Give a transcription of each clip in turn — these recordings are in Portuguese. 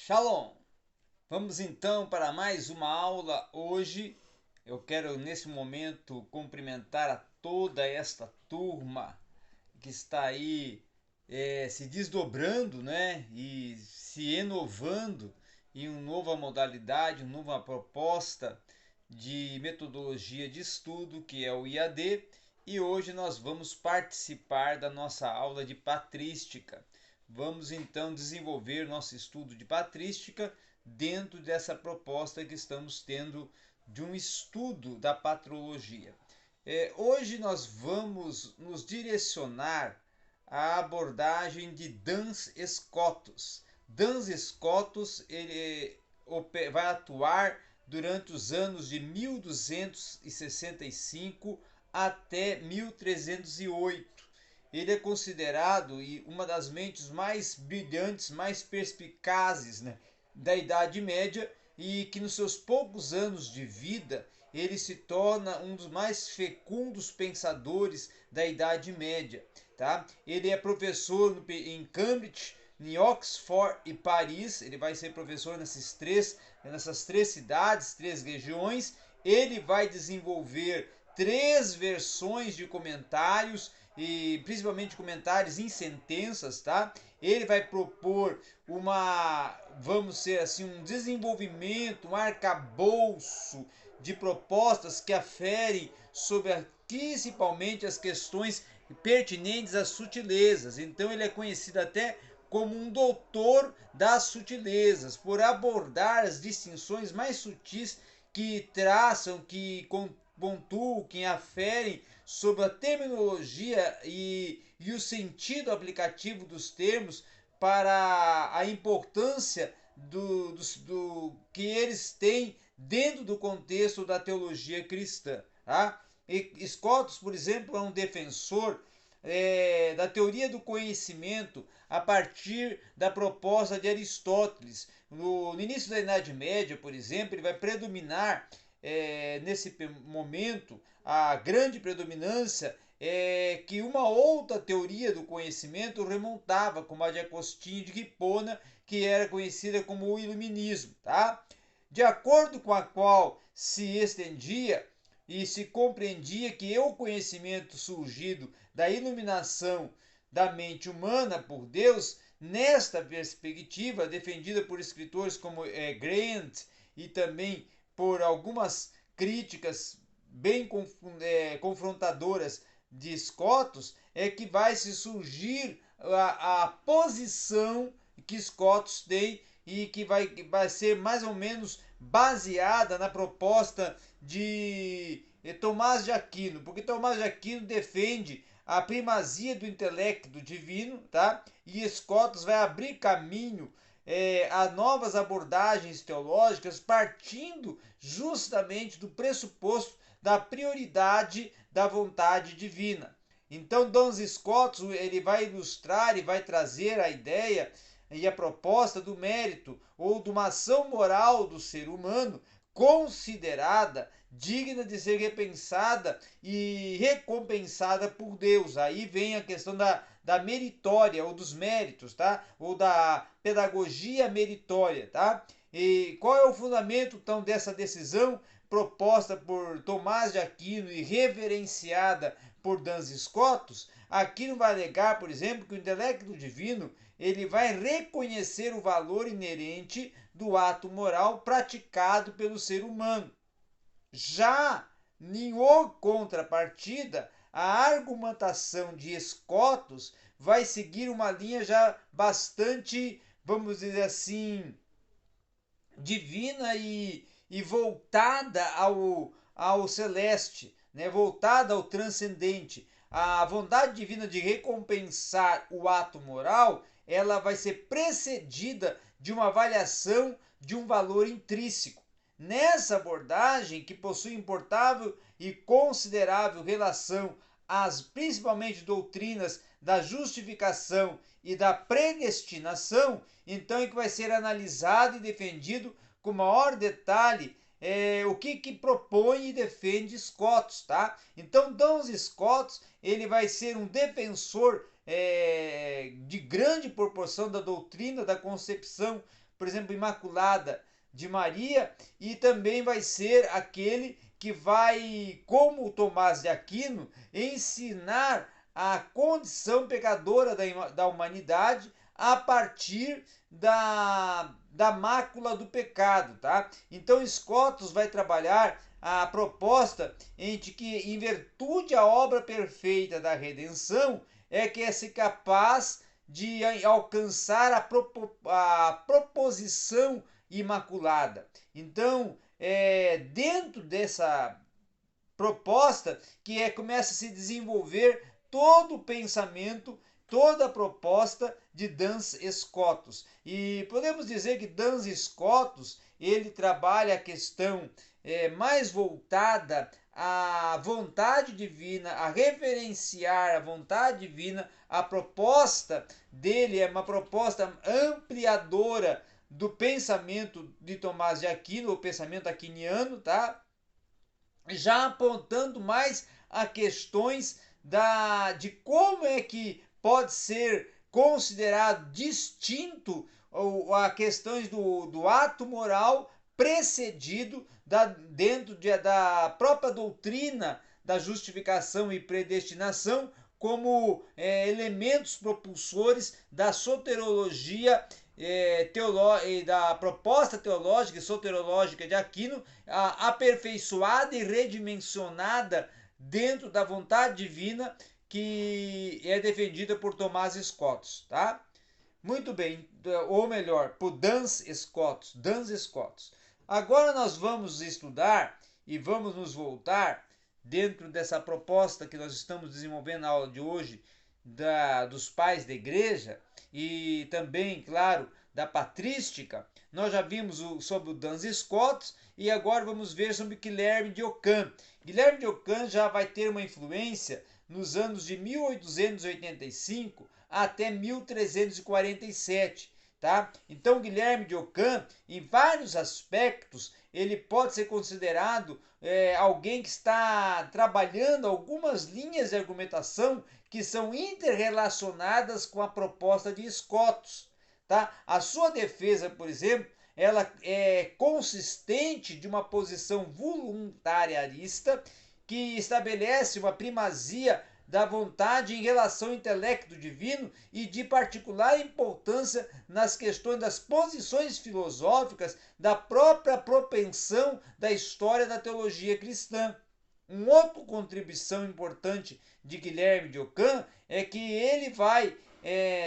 Shalom! Vamos então para mais uma aula. Hoje eu quero nesse momento cumprimentar a toda esta turma que está aí se desdobrando, né? E se inovando em uma nova modalidade, uma nova proposta de metodologia de estudo que é o IAD. E hoje nós vamos participar da nossa aula de patrística. Vamos então desenvolver nosso estudo de patrística dentro dessa proposta que estamos tendo de um estudo da patrologia. Hoje nós vamos nos direcionar à abordagem de Duns Scotus. Duns Scotus ele vai atuar durante os anos de 1265 até 1308. Ele é considerado uma das mentes mais brilhantes, mais perspicazes, né, da Idade Média, e que nos seus poucos anos de vida ele se torna um dos mais fecundos pensadores da Idade Média. Tá? Ele é professor em Cambridge, em Oxford e Paris. Ele vai ser professor nessas três cidades, três regiões. Ele vai desenvolver três versões de comentários, e principalmente comentários em sentenças, tá? Ele vai propor vamos ser assim, um desenvolvimento, um arcabouço de propostas que aferem sobre principalmente as questões pertinentes às sutilezas. Então ele é conhecido até como um doutor das sutilezas, por abordar as distinções mais sutis que traçam, que pontuam, que aferem sobre a terminologia e o sentido aplicativo dos termos para a importância do que eles têm dentro do contexto da teologia cristã. Tá? Scotus, por exemplo, é um defensor da teoria do conhecimento a partir da proposta de Aristóteles. No início da Idade Média, por exemplo, ele vai predominar nesse momento a grande predominância que uma outra teoria do conhecimento remontava, como a de Agostinho de Hipona, que era conhecida como o iluminismo, tá? De acordo com a qual se estendia e se compreendia que o conhecimento surgido da iluminação da mente humana por Deus, nesta perspectiva, defendida por escritores como Grant e também por algumas críticas bem confrontadoras de Scotus, é que vai se surgir a posição que Scotus tem e que vai ser mais ou menos baseada na proposta de Tomás de Aquino, porque Tomás de Aquino defende a primazia do intelecto divino, tá? E Scotus vai abrir caminho a novas abordagens teológicas, partindo justamente do pressuposto da prioridade da vontade divina. Então, Duns Scotus ele vai ilustrar e vai trazer a ideia e a proposta do mérito ou de uma ação moral do ser humano considerada digna de ser repensada e recompensada por Deus. Aí vem a questão da meritória ou dos méritos, tá? Ou da pedagogia meritória, tá? E qual é o fundamento então dessa decisão proposta por Tomás de Aquino e reverenciada por Duns Scotus? Aquino vai alegar, por exemplo, que o intelecto divino ele vai reconhecer o valor inerente do ato moral praticado pelo ser humano. Já em contrapartida, a argumentação de Scotus vai seguir uma linha já bastante, vamos dizer assim, divina e voltada ao celeste, né? Voltada ao transcendente. A vontade divina de recompensar o ato moral, ela vai ser precedida de uma avaliação de um valor intrínseco. Nessa abordagem, que possui importável e considerável relação às principalmente doutrinas da justificação e da predestinação, então é que vai ser analisado e defendido com maior detalhe o que propõe e defende Scotus, tá? Então, Duns Scotus ele vai ser um defensor de grande proporção da doutrina da concepção por exemplo, Imaculada de Maria, e também vai ser aquele que vai, como Tomás de Aquino, ensinar a condição pecadora da humanidade a partir da mácula do pecado, tá? Então Scotus vai trabalhar a proposta de que, em virtude da obra perfeita da redenção, é que é se capaz de alcançar a proposição imaculada. Então, dentro dessa proposta que começa a se desenvolver todo o pensamento, toda a proposta de Duns Scotus. E podemos dizer que Duns Scotus ele trabalha a questão mais voltada à vontade divina, a referenciar a vontade divina. A proposta dele é uma proposta ampliadora do pensamento de Tomás de Aquino, o pensamento aquiniano, tá? Já apontando mais a questões de como é que pode ser considerado distinto a questões do ato moral precedido dentro da própria doutrina da justificação e predestinação como elementos propulsores da soteriologia da proposta teológica e soteriológica de Aquino, aperfeiçoada e redimensionada dentro da vontade divina que é defendida por Tomás Scotus, tá? Muito bem, ou melhor, por Duns Scotus. Agora nós vamos estudar e vamos nos voltar dentro dessa proposta que nós estamos desenvolvendo na aula de hoje dos pais da igreja e também, claro, da patrística. Nós já vimos sobre o Duns Scotus e agora vamos ver sobre Guilherme de Ockham. Guilherme de Ockham já vai ter uma influência nos anos de 1885 até 1347, tá? Então Guilherme de Ockham, em vários aspectos, ele pode ser considerado alguém que está trabalhando algumas linhas de argumentação que são interrelacionadas com a proposta de Scotus, tá? A sua defesa, por exemplo, ela é consistente de uma posição voluntariarista que estabelece uma primazia da vontade em relação ao intelecto divino e de particular importância nas questões das posições filosóficas da própria propensão da história da teologia cristã. Uma outra contribuição importante de Guilherme de Ockham é que ele vai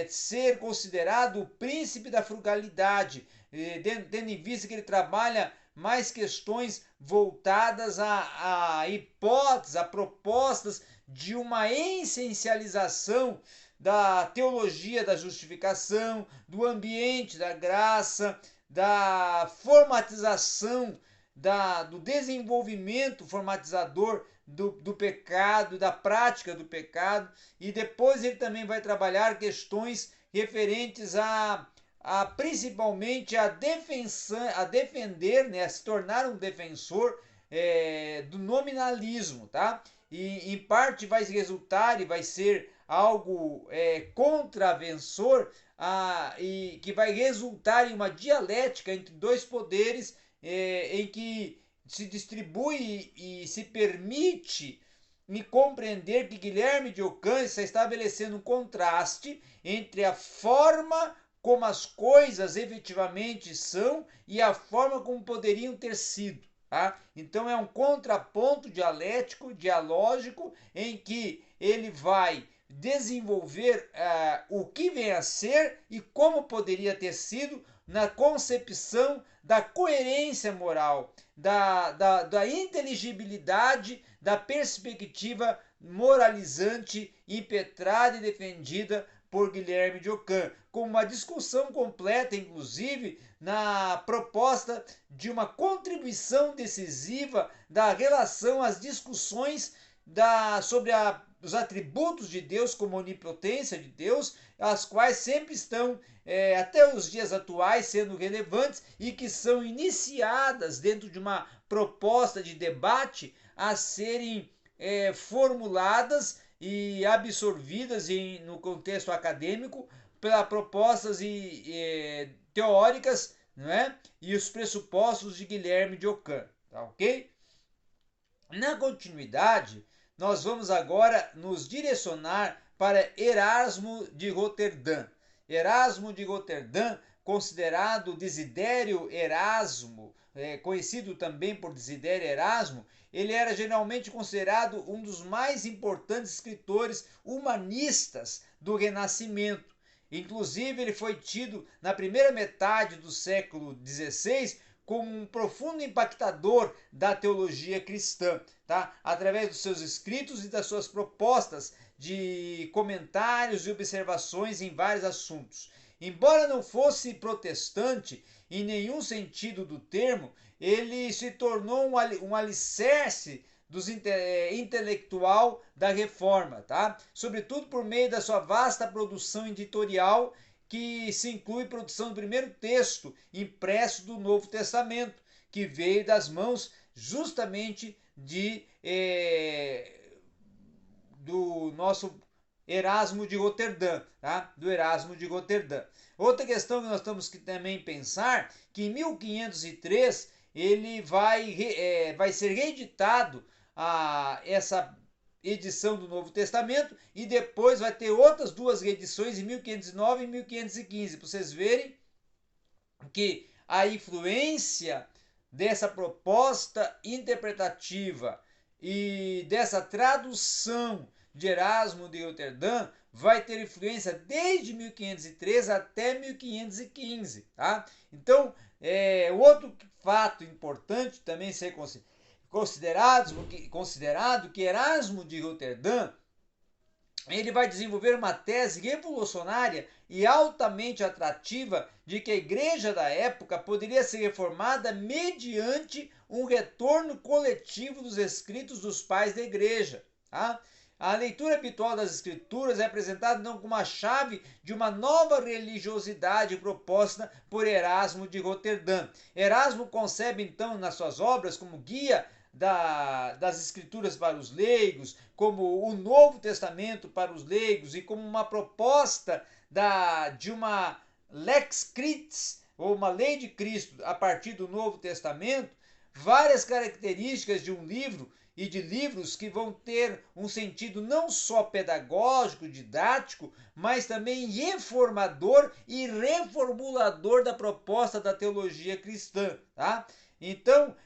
ser considerado o príncipe da frugalidade, tendo em vista que ele trabalha mais questões voltadas a hipóteses, a propostas de uma essencialização da teologia da justificação, do ambiente da graça, da formatização, do desenvolvimento formatizador do pecado, da prática do pecado, e depois ele também vai trabalhar questões referentes principalmente a defender, né, a se tornar um defensor do nominalismo, tá? E em parte vai resultar e vai ser algo contraventor e que vai resultar em uma dialética entre dois poderes em que se distribui e se permite me compreender que Guilherme de Ockham está estabelecendo um contraste entre a forma como as coisas efetivamente são e a forma como poderiam ter sido. Tá? Então é um contraponto dialético, dialógico, em que ele vai desenvolver o que vem a ser e como poderia ter sido na concepção da coerência moral, da inteligibilidade, da perspectiva moralizante impetrada e defendida por Guilherme de Ockham, com uma discussão completa, inclusive, na proposta de uma contribuição decisiva da relação às discussões sobre os atributos de Deus como onipotência de Deus, as quais sempre estão, até os dias atuais, sendo relevantes e que são iniciadas dentro de uma proposta de debate a serem formuladas e absorvidas no contexto acadêmico pelas propostas teóricas não é? E os pressupostos de Guilherme de Ockham, tá ok? Na continuidade, nós vamos agora nos direcionar para Erasmo de Roterdã. Erasmo de Roterdã, considerado Desidério Erasmo, conhecido também por Desidério Erasmo, ele era geralmente considerado um dos mais importantes escritores humanistas do Renascimento. Inclusive, ele foi tido na primeira metade do século XVI como um profundo impactador da teologia cristã, tá? Através dos seus escritos e das suas propostas de comentários e observações em vários assuntos. Embora não fosse protestante em nenhum sentido do termo, ele se tornou um alicerce dos intelectual da reforma, tá? Sobretudo por meio da sua vasta produção editorial, que se inclui produção do primeiro texto impresso do Novo Testamento, que veio das mãos justamente do nosso Erasmo de Roterdã, tá? Do Erasmo de Roterdã. Outra questão que nós temos que também pensar, que em 1503 ele vai ser reeditado essa edição do Novo Testamento e depois vai ter outras duas reedições em 1509 e 1515, para vocês verem que a influência dessa proposta interpretativa e dessa tradução de Erasmo de Roterdã vai ter influência desde 1503 até 1515, tá? Então, outro fato importante também ser considerado que Erasmo de Roterdã ele vai desenvolver uma tese revolucionária e altamente atrativa de que a igreja da época poderia ser reformada mediante um retorno coletivo dos escritos dos pais da igreja. Tá? A leitura habitual das escrituras é apresentada então como a chave de uma nova religiosidade proposta por Erasmo de Roterdã. Erasmo concebe então nas suas obras como guia das escrituras para os leigos, como o Novo Testamento para os leigos e como uma proposta de uma lex Christi, ou uma lei de Cristo a partir do Novo Testamento, várias características de um livro e de livros que vão ter um sentido não só pedagógico, didático, mas também reformador e reformulador da proposta da teologia cristã, tá? Então,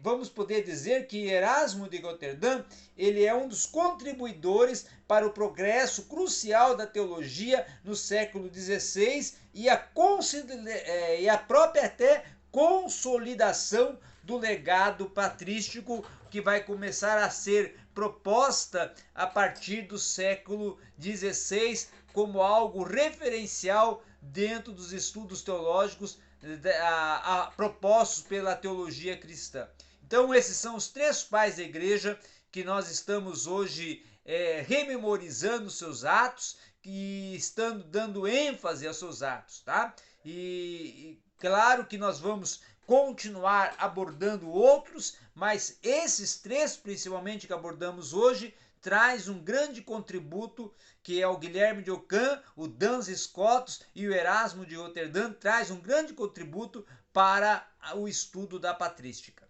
vamos poder dizer que Erasmo de Roterdã ele é um dos contribuidores para o progresso crucial da teologia no século XVI e a própria até consolidação do legado patrístico que vai começar a ser proposta a partir do século XVI como algo referencial dentro dos estudos teológicos propostos pela teologia cristã. Então, esses são os três pais da igreja que nós estamos hoje rememorizando seus atos e estando dando ênfase aos seus atos, tá? E claro que nós vamos continuar abordando outros, mas esses três, principalmente que abordamos hoje, traz um grande contributo, que é o Guilherme de Ockham, o Duns Scotus e o Erasmo de Roterdã, traz um grande contributo para o estudo da patrística.